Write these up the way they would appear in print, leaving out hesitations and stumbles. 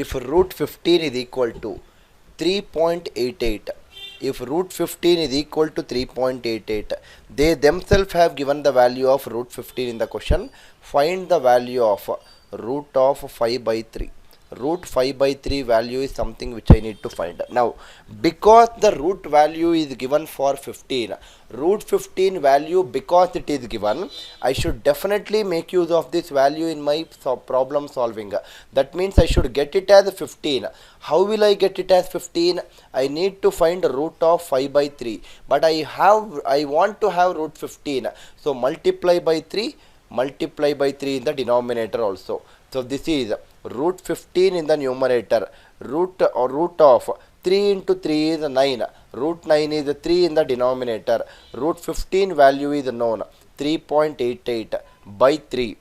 if root 15 is equal to 3.88, if root 15 is equal to 3.88, they themselves have given the value of root 15 in the question. Find the value of root of 5 by 3. Root 5 by 3 value is something which I need to find. Now, because the root value is given for 15, root 15 value, because it is given, I should definitely make use of this value in my problem solving. That means I should get it as 15. How will I get it as 15? I need to find root of 5 by 3, but I want to have root 15. So multiply by 3 in the denominator also. So this is root 15 in the numerator, root of 3 into 3 is 9, root 9 is 3 in the denominator, root 15 value is known, 3.88 by 3,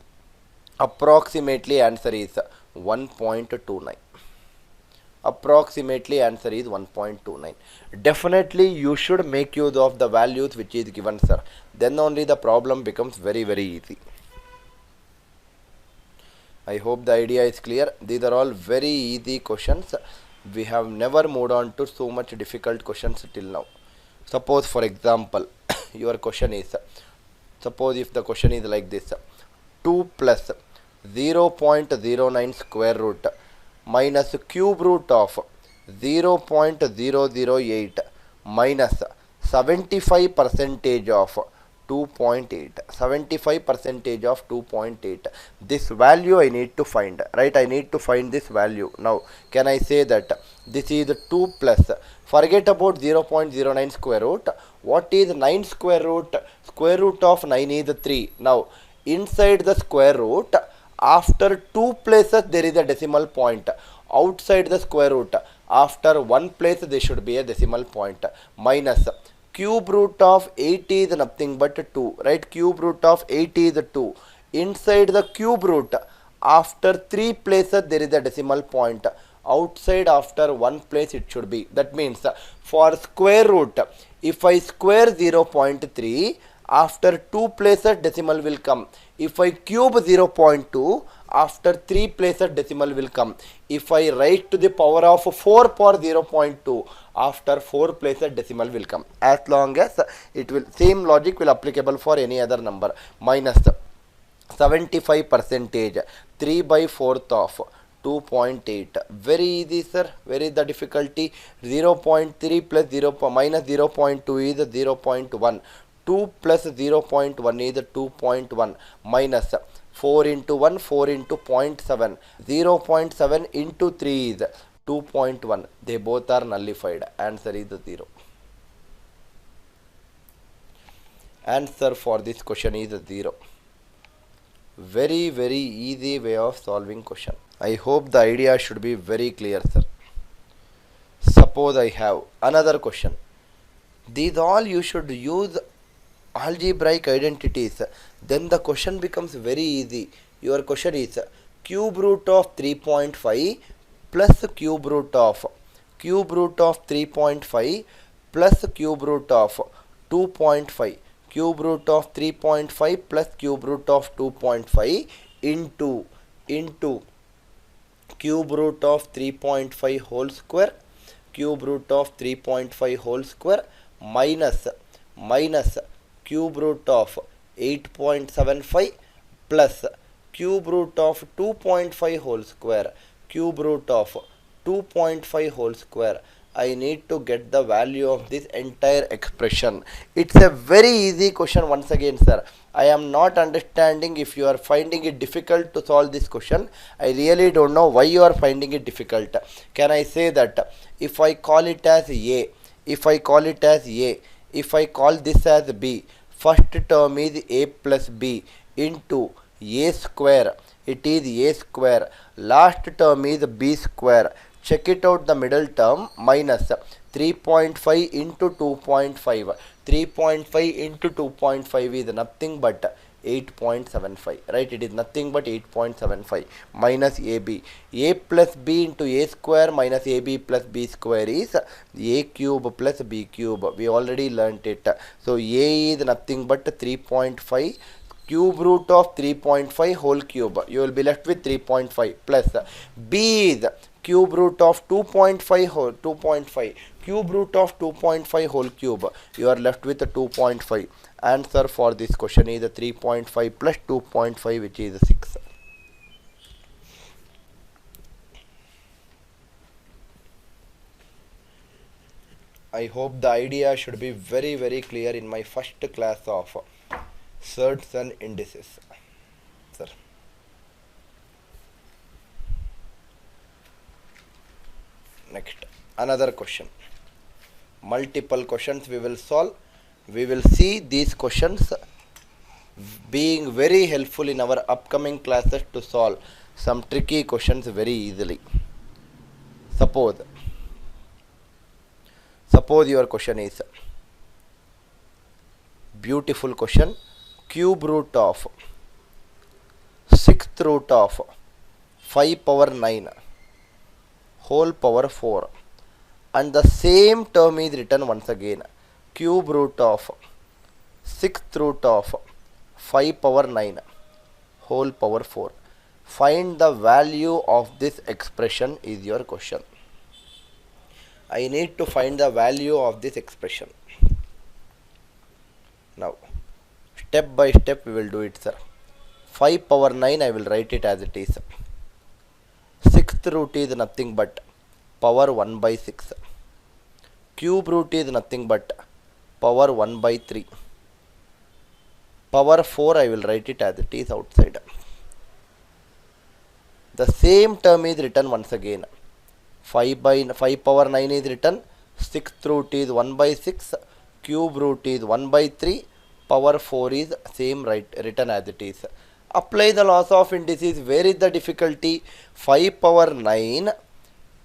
approximately answer is 1.29. Approximately answer is 1.29. Definitely you should make use of the values which is given, sir. Then only the problem becomes very easy. I hope the idea is clear. These are all very easy questions. We have never moved on to so much difficult questions till now. Suppose, for example, your question is, suppose if the question is like this, 2 plus 0.09 square root minus cube root of 0.008 minus 75 percentage of 2.8, 75 percentage of 2.8. This value I need to find, right? I need to find this value. Now, can I say that this is 2 plus, forget about 0.09 square root. What is 9 square root? Square root of 9 is 3. Now, inside the square root, after 2 places there is a decimal point. Outside the square root, after 1 place there should be a decimal point. Minus cube root of 80 is nothing but 2, right? Cube root of 80 is 2. Inside the cube root, after 3 places there is a decimal point. Outside, after 1 place it should be. That means for square root, if I square 0.3, after 2 places decimal will come. If I cube 0.2, after 3 places decimal will come. If I write to the power of 4 for 0.2, after 4 places decimal will come. As long as it will, same logic will applicable for any other number. Minus 75 percentage, 3 by 4th of 2.8. Very easy, sir. Where is the difficulty? 0.3 plus 0 minus 0.2 is 0.1. 2 plus 0.1 is 2.1 minus 4 into 1, 4 into 0.7. 0.7 into 3 is 2.1. They both are nullified. Answer is 0. Answer for this question is 0. Very easy way of solving question. I hope the idea should be very clear, sir. Suppose I have another question. These all you should use algebraic identities. Then the question becomes very easy. Your question is cube root of 3.5 plus cube root of 3.5 plus cube root of 2.5. Cube root of 3.5 plus cube root of 2.5 into cube root of 3.5 whole square, cube root of 3.5 whole square minus cube root of 8.75 plus cube root of 2.5 whole square, cube root of 2.5 whole square. I need to get the value of this entire expression. It's a very easy question once again, sir. I am not understanding if you are finding it difficult to solve this question. I really don't know why you are finding it difficult. Can I say that if I call it as A, if I call this as B, first term is A plus B into A square. It is A square. Last term is B square. Check it out, the middle term minus 3.5 into 2.5. 3.5 into 2.5 is nothing but 8.75. Right? It is nothing but 8.75 minus AB. A plus B into A square minus AB plus B square is A cube plus B cube. We already learnt it. So A is nothing but 3.5. Cube root of 3.5 whole cube. You will be left with 3.5 plus B is cube root of 2.5 whole 2.5, cube root of 2.5 whole cube, you are left with 2.5. Answer for this question is 3.5 plus 2.5, which is 6. I hope the idea should be very clear in my first class of Surds and Indices. Sir. Next, another question. Multiple questions we will solve. We will see these questions being very helpful in our upcoming classes to solve some tricky questions very easily. Suppose your question is beautiful question, cube root of 6th root of 5 power 9 whole power 4, and the same term is written once again, cube root of 6th root of 5 power 9 whole power 4. Find the value of this expression is your question. I need to find the value of this expression. Now, step by step we will do it, sir. 5 power 9, I will write it as it is. 6th root is nothing but power 1 by 6. Cube root is nothing but power 1 by 3. Power 4, I will write it as it is outside. The same term is written once again. 5 power 9 is written, 6th root is 1 by 6, cube root is 1 by 3, power 4 is same written as it is. Apply the laws of indices. Where is the difficulty? 5 power 9,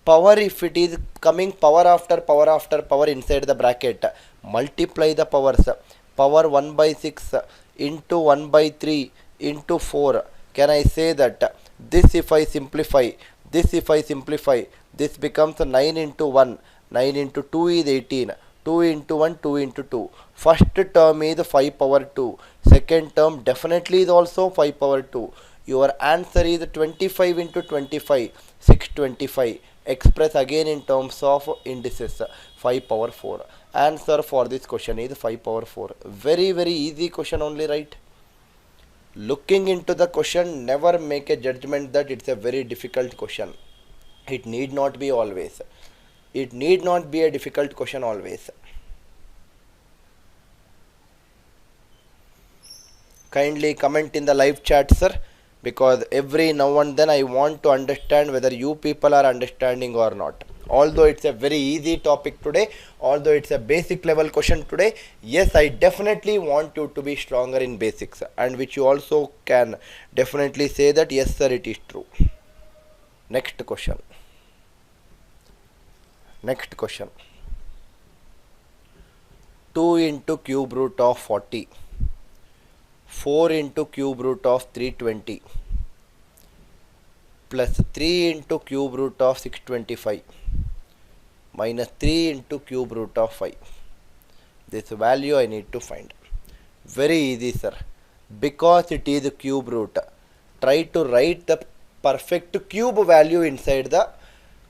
power, if it is coming power after power inside the bracket, multiply the powers. Power 1 by 6 into 1 by 3 into 4. Can I say that this if I simplify, this becomes 9 into 1, 9 into 2 is 18, 2 into 1, 2 into 2. First term is 5 power 2, second term definitely is also 5 power 2. Your answer is 25 into 25, 625. Express again in terms of indices, 5 power 4. Answer for this question is 5 power 4. Very easy question only, right? Looking into the question, never make a judgment that it's a very difficult question. It need not be always. It need not be a difficult question always. Kindly comment in the live chat, sir, because every now and then I want to understand whether you people are understanding or not. Although it's a very easy topic today, although it's a basic level question today, yes, I definitely want you to be stronger in basics, and which you also can definitely say that yes sir, it is true. Next question. 2 into cube root of 40, 4 into cube root of 320, plus 3 into cube root of 625, minus 3 into cube root of 5. This value I need to find. Very easy, sir. Because it is a cube root, try to write the perfect cube value inside the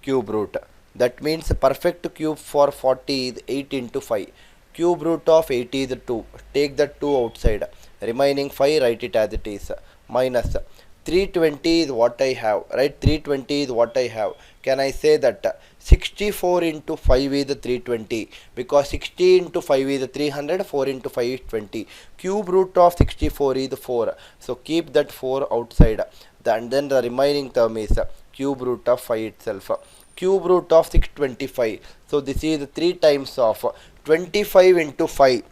cube root. That means perfect cube for 40 is 8 into 5. Cube root of 8 is 2. Take the 2 outside. Remaining 5, write it as it is. Minus 320 is what I have. Right? 320 is what I have. Can I say that 64 into 5 is 320? Because 60 into 5 is 300. 4 into 5 is 20. Cube root of 64 is 4. So keep that 4 outside. And then the remaining term is cube root of 5 itself. Cube root of 625. So this is 3 times of 25 into 5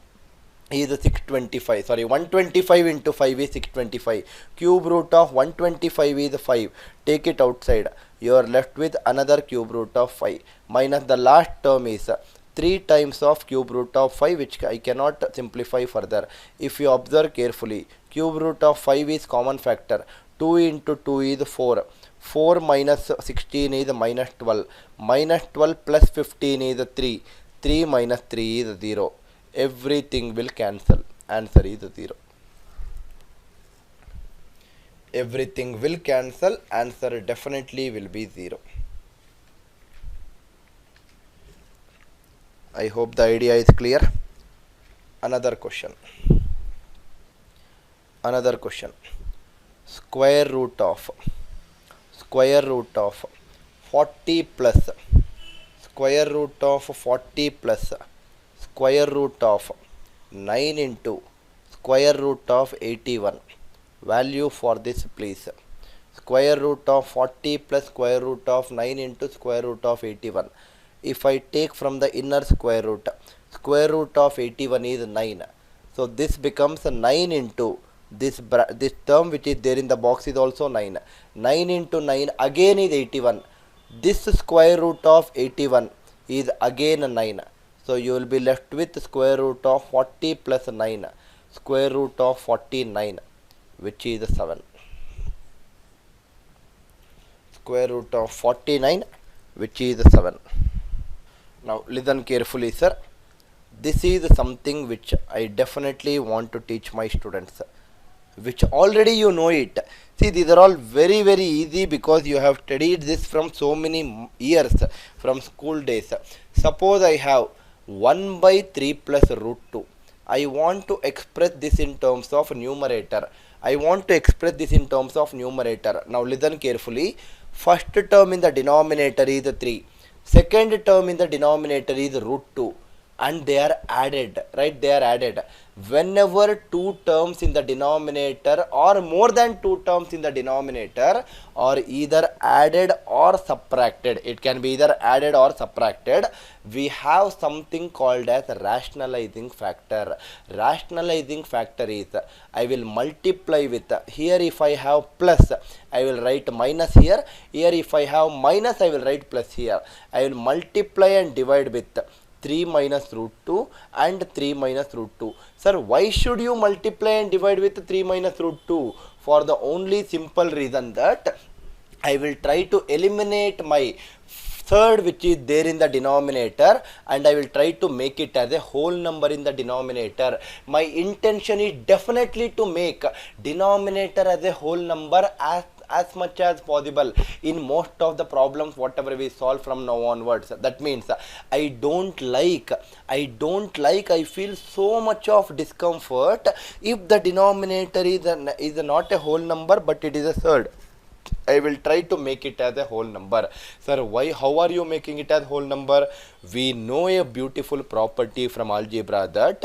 is 625. Sorry, 125 into 5 is 625. Cube root of 125 is 5. Take it outside. You are left with another cube root of 5. Minus the last term is 3 times of cube root of 5, which I cannot simplify further. If you observe carefully, cube root of 5 is common factor. 2 into 2 is 4. 4 minus 16 is minus 12. Minus 12 plus 15 is 3. 3 minus 3 is 0. Everything will cancel. Answer is 0. Everything will cancel. Answer definitely will be 0. I hope the idea is clear. Another question. Square root of 40 plus square root of 40 plus square root of 9 into square root of 81. Value for this, please. Square root of 40 plus square root of 9 into square root of 81. If I take from the inner square root of 81 is 9. So this becomes 9 into this term which is there in the box is also 9. 9 into 9 again is 81. This square root of 81 is again 9. So you will be left with square root of 40 plus 9. Square root of 49, which is 7. Square root of 49, which is 7. Now listen carefully, sir. This is something which I definitely want to teach my students, which already you know it. See, these are all very easy because you have studied this from so many years, from school days. Suppose I have 1 by 3 plus root 2. I want to express this in terms of numerator. Now listen carefully. First term in the denominator is 3. Second term in the denominator is root 2. And they are added, right? They are added. Whenever two terms in the denominator or more than two terms in the denominator are either added or subtracted, it can be either added or subtracted, we have something called as rationalizing factor. Rationalizing factor is, I will multiply with, here if I have plus, I will write minus here. Here if I have minus, I will write plus here. I will multiply and divide with 3 minus root 2 and 3 minus root 2. Sir, why should you multiply and divide with 3 minus root 2? For the only simple reason that I will try to eliminate my third which is there in the denominator and I will try to make it as a whole number in the denominator. My intention is definitely to make denominator as a whole number as much as possible in most of the problems whatever we solve from now onwards. That means I feel so much of discomfort if the denominator is not a whole number but it is a third. I will try to make it as a whole number. Sir, why? How are you making it as whole number? We know a beautiful property from algebra that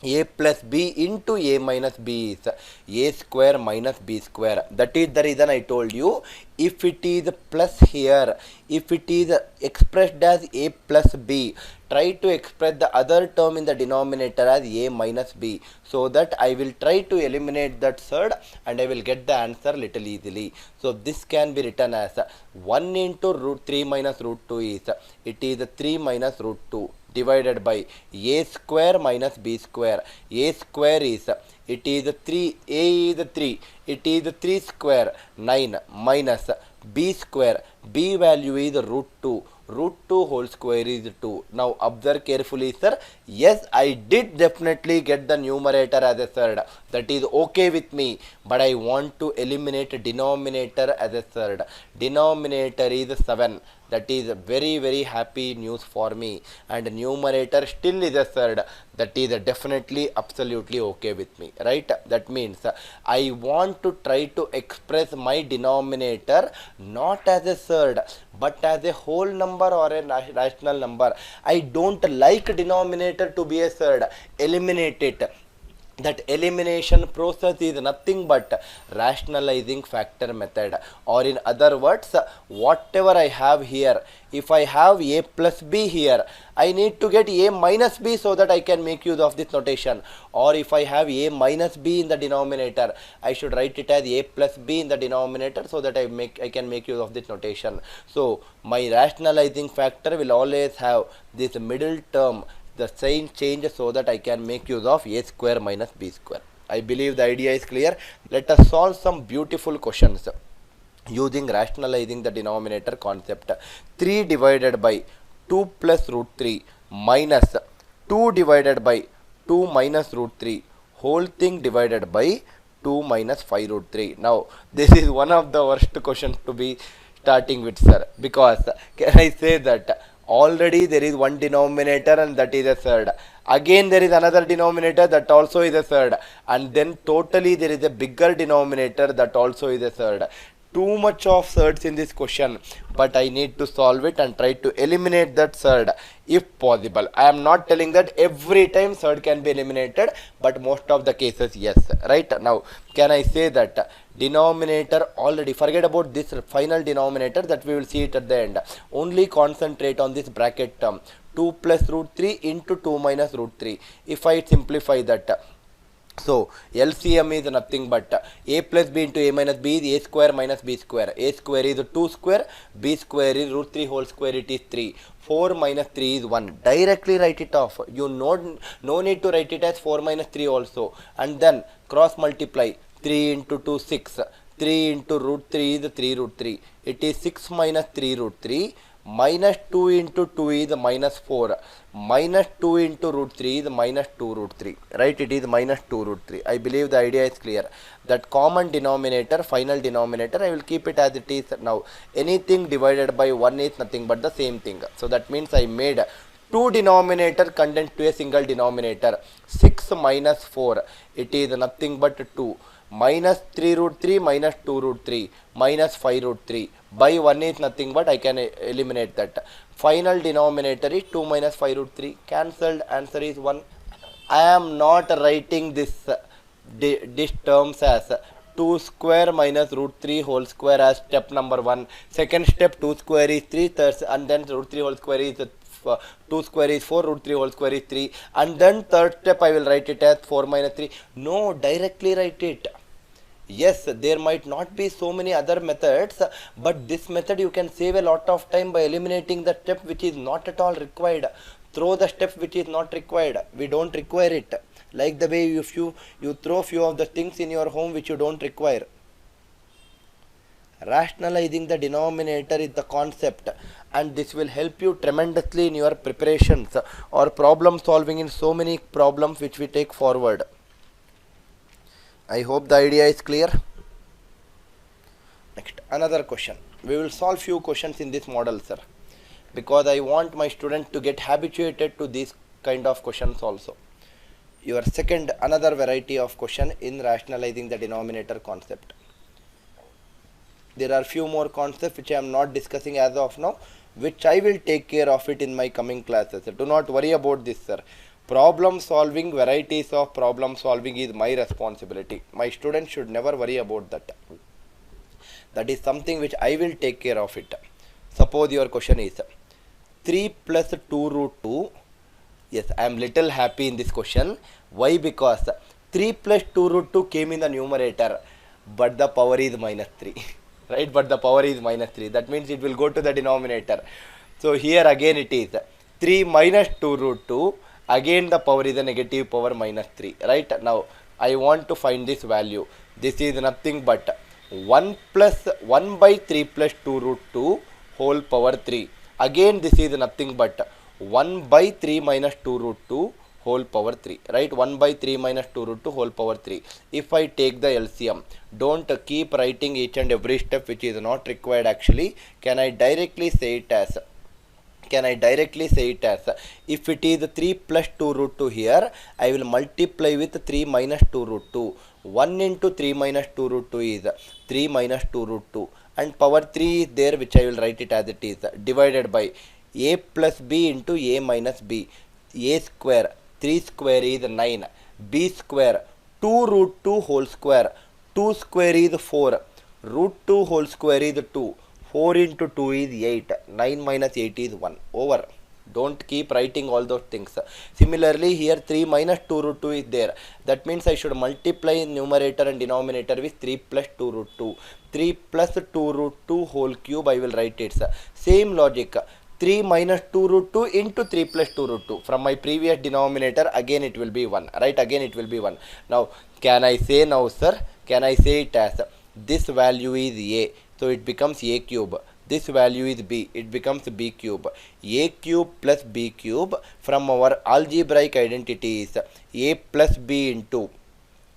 a plus b into a minus b is a square minus b square. That is the reason I told you, if it is plus here, if it is expressed as a plus b, try to express the other term in the denominator as a minus b, so that I will try to eliminate that third and I will get the answer little easily. So this can be written as 1 into root 3 minus root 2 is, it is 3 minus root 2 divided by a square minus b square. A square is, it is 3, a is 3, it is 3 square 9 minus b square, b value is root 2, root 2 whole square is 2. Now observe carefully, sir. Yes, I did definitely get the numerator as a third. That is okay with me. But I want to eliminate denominator as a third. Denominator is 7. That is very happy news for me. And numerator still is a third. That is definitely absolutely okay with me. Right? That means I want to try to express my denominator not as a third but as a whole number or a rational number. I don't like denominator to be a third. Eliminate it. That elimination process is nothing but rationalizing factor method, or in other words, whatever I have here, if I have a plus b here, I need to get a minus b so that I can make use of this notation. Or if I have a minus b in the denominator, I should write it as a plus b in the denominator so that I can make use of this notation. So my rationalizing factor will always have this middle term, the sign change, so that I can make use of a square minus b square. I believe the idea is clear. Let us solve some beautiful questions using rationalizing the denominator concept. 3 divided by 2 plus root 3 minus 2 divided by 2 minus root 3 whole thing divided by 2 minus 5 root 3. Now this is one of the worst questions to be starting with, sir, because can I say that Already there is one denominator and that is a third. Again there is another denominator that also is a third. And then totally there is a bigger denominator that also is a third. Too much of thirds in this question, but I need to solve it and try to eliminate that third if possible. I am not telling that every time third can be eliminated, but most of the cases yes. Right, now can I say that denominator, already forget about this final denominator that we will see it at the end, only concentrate on this bracket term 2 plus root 3 into 2 minus root 3. If I simplify that, so LCM is nothing but a plus b into a minus b is a square minus b square. A square is 2 square, b square is root 3 whole square, it is 3. 4 minus 3 is 1. Directly write it off. You no need to write it as 4 minus 3 also. And then cross multiply 3 into 2 6. 3 into root 3 is 3 root 3. It is 6 minus 3 root 3. Minus 2 into 2 is minus 4. Minus 2 into root 3 is minus 2 root 3. Right? It is minus 2 root 3. I believe the idea is clear. That common denominator, final denominator, I will keep it as it is now. Anything divided by 1 is nothing but the same thing. So that means I made two denominator condensed to a single denominator. 6 minus 4. It is nothing but 2. Minus 3 root 3 minus 2 root 3 minus 5 root 3 by 1 is nothing but I can eliminate that. Final denominator is 2 minus 5 root 3. Cancelled. Answer is 1. I am not writing this terms as 2 square minus root 3 whole square as step number 1. Second step 2 square is 3 thirds, and then root 3 whole square is 2 square is 4, root 3 whole square is 3, and then third step I will write it as 4 minus 3. No, directly write it. Yes, there might not be so many other methods, but this method you can save a lot of time by eliminating the step which is not at all required. Throw the step which is not required. We don't require it. Like the way if you throw few of the things in your home which you don't require. Rationalizing the denominator is the concept, and this will help you tremendously in your preparations or problem solving in so many problems which we take forward. I hope the idea is clear. Next, another question. We will solve few questions in this model, sir, because I want my student to get habituated to these kind of questions also. Your second, another variety of question in rationalizing the denominator concept. There are few more concepts which I am not discussing as of now, which I will take care of it in my coming classes. Do not worry about this, sir. Problem solving, varieties of problem solving is my responsibility. My students should never worry about that. That is something which I will take care of it. Suppose your question is 3 plus 2 root 2. Yes, I am little happy in this question. Why? Because 3 plus 2 root 2 came in the numerator, but the power is minus 3. Right? But the power is minus 3. That means it will go to the denominator. So here again it is 3 minus 2 root 2. Again the power is a negative power minus 3. Right? Now I want to find this value. This is nothing but 1 by 3 plus 2 root 2 whole power 3. Again this is nothing but 1 by 3 minus 2 root 2 whole power 3. Right? 1 by 3 minus 2 root 2 whole power 3. If I take the LCM, don't keep writing each and every step which is not required actually. Can I directly say it as if it is 3 plus 2 root 2 here, I will multiply with 3 minus 2 root 2. 1 into 3 minus 2 root 2 is 3 minus 2 root 2, and power 3 is there, which I will write it as it is, divided by a plus b into a minus b. A square, 3 square is 9, b square 2 root 2 whole square, 2 square is 4, root 2 whole square is 2, 4 into 2 is 8, 9 minus 8 is 1, over. Don't keep writing all those things. Similarly here 3 minus 2 root 2 is there. That means I should multiply numerator and denominator with 3 plus 2 root 2. 3 plus 2 root 2 whole cube I will write it. Same logic. 3 minus 2 root 2 into 3 plus 2 root 2. From my previous denominator again it will be 1. Right? Again it will be 1. Now can I say now, sir? Can I say it as this value is a. So it becomes a cube. This value is b. It becomes b cube. A cube plus b cube from our algebraic identity is a plus b into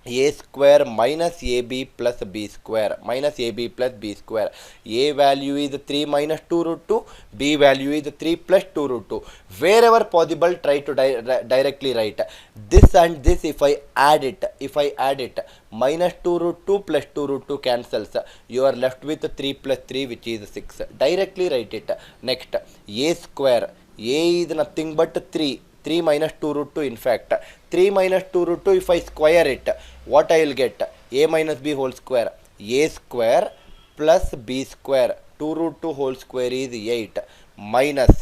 a square minus ab plus b square minus ab plus b square. A value is 3 minus 2 root 2, b value is 3 plus 2 root 2. Wherever possible, try to directly write this and this. If I add it, minus 2 root 2 plus 2 root 2 cancels, you are left with 3 plus 3, which is 6. Directly write it. Next, a square, a is nothing but 3. 3 minus 2 root 2, in fact 3 minus 2 root 2, if I square it, what I will get? A minus b whole square. A square plus b square, 2 root 2 whole square is 8, minus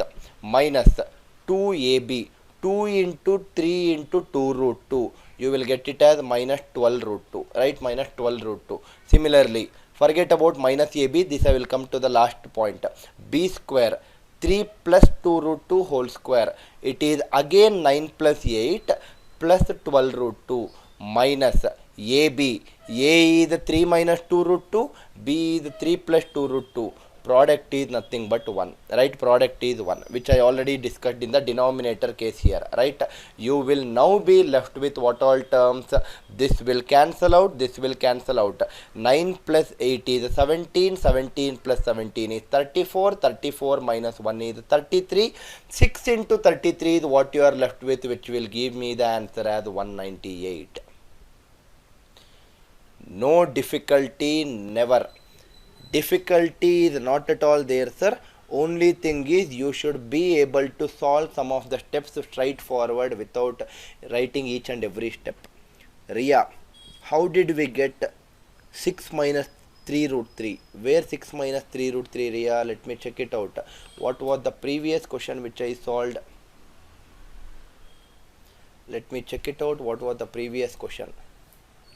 2ab, 2 into 3 into 2 root 2, you will get it as minus 12 root 2, right? Minus 12 root 2. Similarly, forget about minus ab, this I will come to the last point. B square, 3 plus 2 root 2 whole square, it is again 9 plus 8 plus 12 root 2, minus AB. A is 3 minus 2 root 2, B is 3 plus 2 root 2. Product is nothing but 1, right? Product is 1, which I already discussed in the denominator case here, right? You will now be left with what all terms? This will cancel out, this will cancel out. 9 plus 8 is 17, 17 plus 17 is 34, 34 minus 1 is 33. 6 into 33 is what you are left with, which will give me the answer as 198. No difficulty, never. Difficulty is not at all there, sir. Only thing is you should be able to solve some of the steps straightforward without writing each and every step. Ria, how did we get 6 minus 3 root 3? Where 6 minus 3 root 3, Ria? Let me check it out. What was the previous question which I solved? Let me check it out. What was the previous question?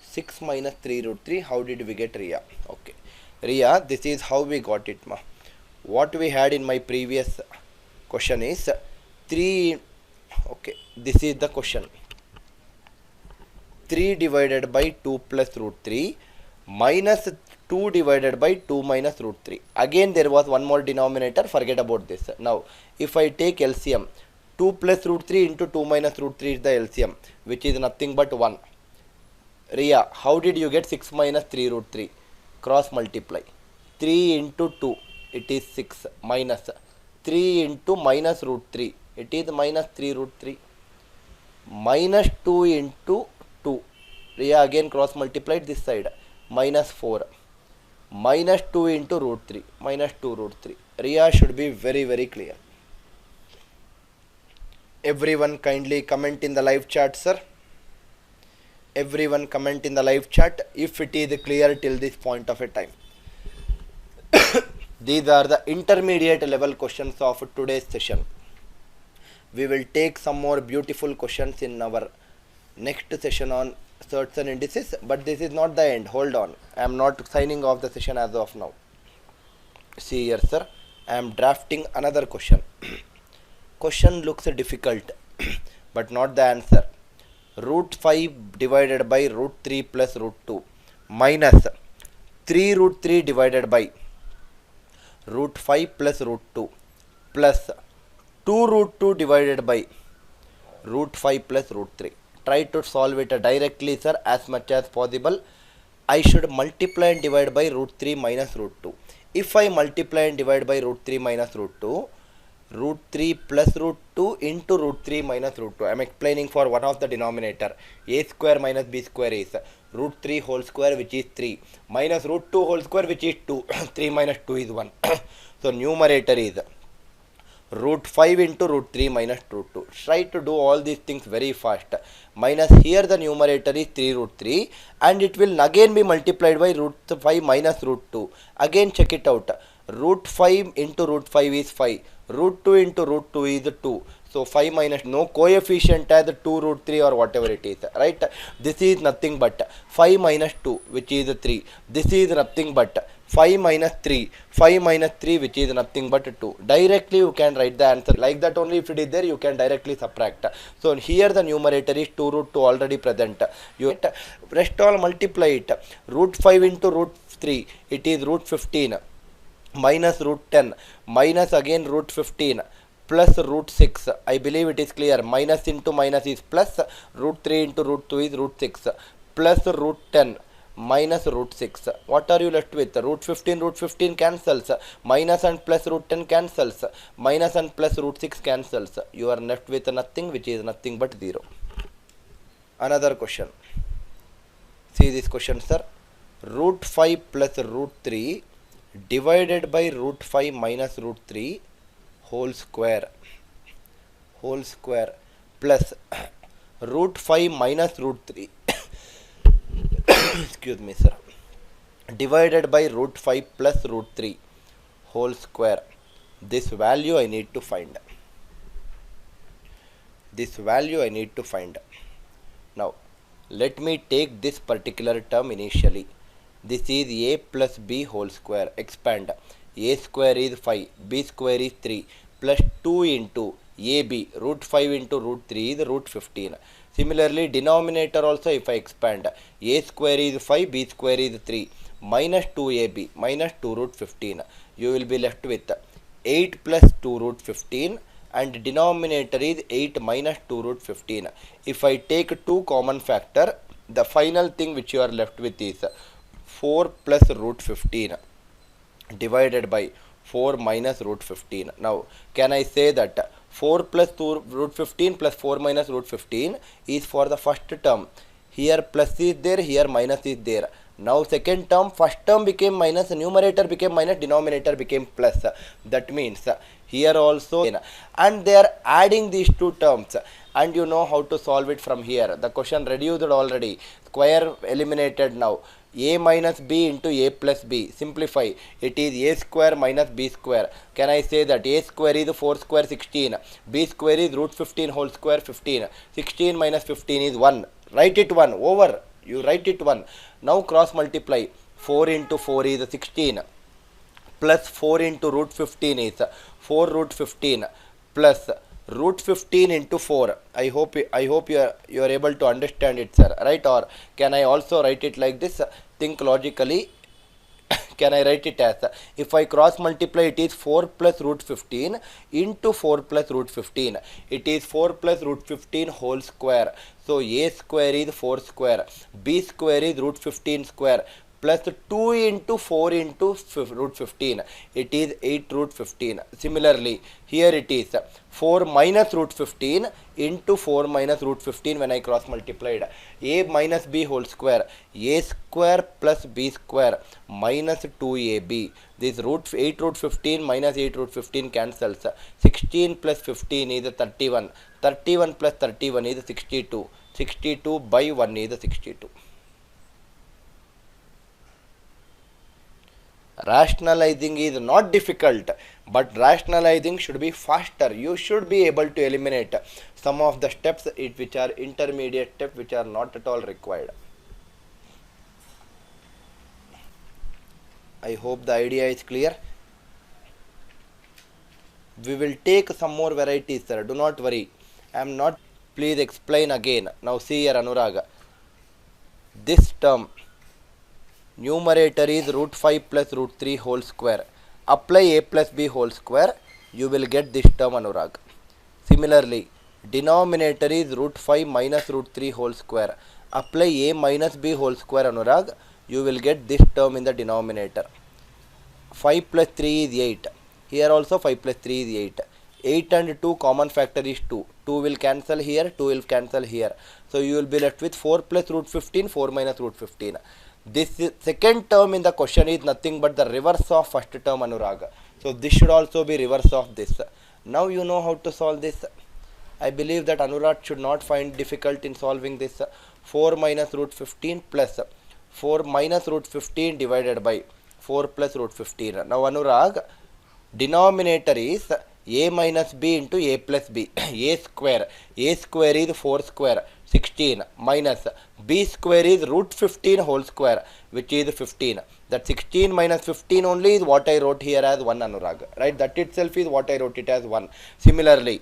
6 minus 3 root 3. How did we get, Ria? Okay. Ria, this is how we got it, ma. What we had in my previous question is 3. Okay, this is the question. 3 divided by 2 plus root 3 minus 2 divided by 2 minus root 3. Again, there was one more denominator. Forget about this. Now, if I take LCM, 2 plus root 3 into 2 minus root 3 is the LCM, which is nothing but 1. Ria, how did you get 6 minus 3 root 3? Cross multiply. 3 into 2, it is 6, minus 3 into minus root 3, it is minus 3 root 3, minus 2 into 2. Ria, again cross multiplied this side, minus 4, minus 2 into root 3, minus 2 root 3. Ria, should be very, very clear. Everyone kindly comment in the live chat, sir. Everyone comment in the live chat if it is clear till this point of a time. These are the intermediate level questions of today's session. We will take some more beautiful questions in our next session on Surds and Indices, but this is not the end. Hold on, I am not signing off the session as of now. See here, sir, I am drafting another question. Question looks difficult but not the answer. Root 5 divided by root 3 plus root 2 minus 3 root 3 divided by root 5 plus root 2 plus 2 root 2 divided by root 5 plus root 3. Try to solve it directly, sir, as much as possible. I should multiply and divide by root 3 minus root 2. If I multiply and divide by root 3 minus root 2, root 3 plus root 2 into root 3 minus root 2. I am explaining for one of the denominator. A square minus b square is root 3 whole square, which is 3, minus root 2 whole square, which is 2. 3 minus 2 is 1. So numerator is root 5 into root 3 minus root 2. Try to do all these things very fast. Minus here the numerator is 3 root 3 and it will again be multiplied by root 5 minus root 2. Again check it out. Root 5 into root 5 is 5. Root 2 into root 2 is 2. So 5 minus no coefficient as 2 root 3 or whatever it is, right? This is nothing but 5 minus 2, which is 3. This is nothing but 5 minus 3. 5 minus 3, which is nothing but 2. Directly you can write the answer like that only. If it is there, you can directly subtract. So here the numerator is 2 root 2 already present. You rest all multiply it. Root 5 into root 3, it is root 15. Minus root 10, minus again root 15, plus root 6. I believe it is clear. Minus into minus is plus, root 3 into root 2 is root 6, plus root 10 minus root 6. What are you left with? Root 15 cancels. Minus and plus root 10 cancels. Minus and plus root 6 cancels. You are left with nothing, which is nothing but 0. Another question. See this question, sir. Root 5 plus root 3 divided by root 5 minus root 3 whole square plus root 5 minus root 3 excuse me, sir, divided by root 5 plus root 3 whole square. This value I need to find. Now let me take this particular term initially. This is a plus b whole square. Expand. A square is 5, b square is 3, plus 2 into ab, root 5 into root 3 is root 15. Similarly, denominator also if I expand, a square is 5, b square is 3, minus 2ab, minus 2 root 15. You will be left with 8 plus 2 root 15, and denominator is 8 minus 2 root 15. If I take 2 common factor, the final thing which you are left with is 4 plus root 15 divided by 4 minus root 15. Now, can I say that 4 plus 2 root 15 plus 4 minus root 15 is for the first term. Here plus is there, here minus is there. Now second term, first term became minus, numerator became minus, denominator became plus. That means here also, and they are adding these two terms, and you know how to solve it from here. The question reduced already, square eliminated now. A minus b into a plus b, simplify, it is a square minus b square. Can I say that a square is 4 square 16, b square is root 15 whole square 15, 16 minus 15 is 1, write it 1, over, you write it 1. Now cross multiply, 4 into 4 is 16, plus 4 into root 15 is 4 root 15, plus root 15 into 4. I hope you are able to understand it, sir, right? Or can I also write it like this? Think logically. Can I write it as, if I cross multiply, it is 4 plus root 15 into 4 plus root 15. It is 4 plus root 15 whole square. So a square is 4 square, b square is root 15 square, plus 2 into 4 into root 15. It is 8 root 15. Similarly, here it is 4 minus root 15 into 4 minus root 15 when I cross multiplied. A minus b whole square. A square plus b square minus 2ab. This 8 root 15 minus 8 root 15 cancels. 16 plus 15 is 31. 31 plus 31 is 62. 62 by 1 is 62. Rationalizing is not difficult, but rationalizing should be faster. You should be able to eliminate some of the steps which are intermediate steps, which are not at all required. I hope the idea is clear. We will take some more varieties, sir. Do not worry. I am not. Please explain again. Now see here, Anurag. This term, numerator is root 5 plus root 3 whole square. Apply a plus b whole square, you will get this term, Anurag. Similarly, denominator is root 5 minus root 3 whole square. Apply a minus b whole square, Anurag, you will get this term in the denominator. 5 plus 3 is 8. Here also 5 plus 3 is 8. 8 and 2 common factor is 2. 2 will cancel here, 2 will cancel here. So you will be left with 4 plus root 15, 4 minus root 15. This second term in the question is nothing but the reverse of first term, Anurag. So this should also be reverse of this. Now you know how to solve this. I believe that Anurag should not find difficult in solving this. 4 minus root 15 plus 4 minus root 15 divided by 4 plus root 15. Now Anurag, denominator is a minus b into a plus b. A square is 4 square 16 minus b square is root 15 whole square, which is 15. That 16 minus 15 only is what I wrote here as 1, Anurag, right? That itself is what I wrote it as 1. Similarly,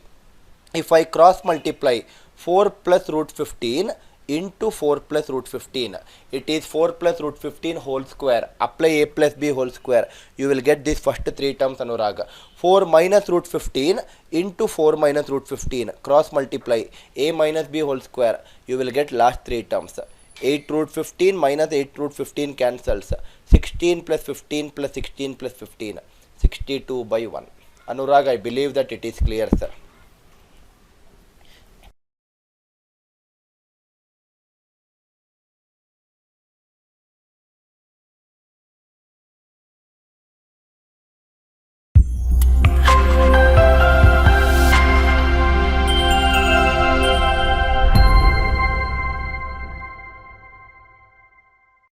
if I cross multiply 4 plus root 15 into 4 plus root 15, it is 4 plus root 15 whole square. Apply a plus b whole square, you will get these first 3 terms, Anurag. 4 minus root 15 into 4 minus root 15, cross multiply a minus b whole square, you will get last 3 terms. 8 root 15 minus 8 root 15 cancels. 16 plus 15 plus 16 plus 15. 62 by 1. Anurag, I believe that it is clear, sir.